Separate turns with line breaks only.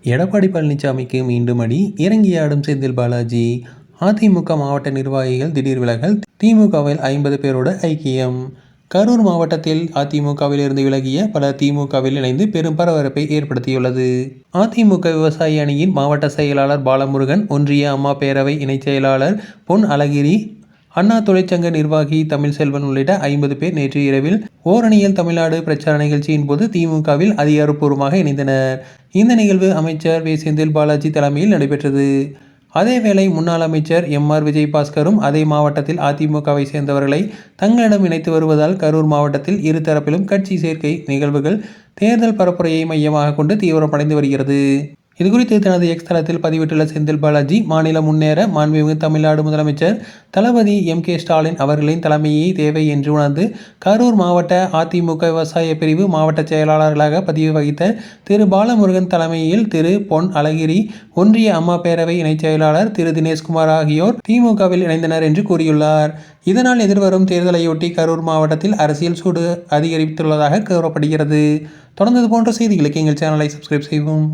எடப்பாடி பழனிசாமிக்கு மீண்டும் அடி, இறங்கி ஆடும் செந்தில் பாலாஜி. அதிமுக மாவட்ட நிர்வாகிகள் திடீர் விலகல், திமுகவில் 50 பேரோடு ஐக்கியம். கரூர் மாவட்டத்தில் அதிமுகவில் இருந்து விலகிய பலர் திமுகவில் இணைந்து பெரும் பரபரப்பை ஏற்படுத்தியுள்ளது. அதிமுக விவசாயி அணியின் மாவட்ட செயலாளர் பாலமுருகன், ஒன்றிய அம்மா பேரவை இணைச் செயலாளர் பொன் அழகிரி, அண்ணா தொழிற்சங்க நிர்வாகி தமிழ்செல்வன் உள்ளிட்ட 50 பேர் நேற்று இரவில் ஓரணியில் தமிழ்நாடு பிரச்சார நிகழ்ச்சியின் போது திமுகவில் அதிகாரப்பூர்வமாக இணைந்தனர். இந்த நிகழ்வு அமைச்சர் வே. செந்தில் பாலாஜி தலைமையில் நடைபெற்றது. அதேவேளை முன்னாள் அமைச்சர் எம்.ஆர். விஜயபாஸ்கரும் அதே மாவட்டத்தில் அதிமுகவை சேர்ந்தவர்களை தங்களிடம் இணைத்து வருவதால் கரூர் மாவட்டத்தில் இரு தரப்பிலும் கட்சி சேர்க்கை நிகழ்வுகள் தேர்தல் பரப்புரையை மையமாக கொண்டு தீவிரமடைந்து வருகிறது. இதுகுறித்து தனது எக்ஸ் தளத்தில் பதிவிட்டுள்ள செந்தில் பாலாஜி, மாநிலம் முன்னேற மாண்புமிகு தமிழ்நாடு முதலமைச்சர் தளபதி M.K. ஸ்டாலின் அவர்களின் தலைமையை தேவை என்று உணர்ந்து கரூர் மாவட்ட அதிமுக விவசாய பிரிவு மாவட்ட செயலாளர்களாக பதிவு வகித்த திரு பாலமுருகன் தலைமையில் திரு பொன் அழகிரி, ஒன்றிய அம்மா பேரவை இணைச் செயலாளர் திரு தினேஷ்குமார் ஆகியோர் திமுகவில் இணைந்தனர் என்று கூறியுள்ளார். இதனால் எதிர்வரும் தேர்தலையொட்டி கரூர் மாவட்டத்தில் அரசியல் சூடு அதிகரித்துள்ளதாக கூறப்படுகிறது. தொடர்ந்து இது போன்ற செய்திகளுக்கு எங்கள் சேனலை சப்ஸ்கிரைப் செய்வோம்.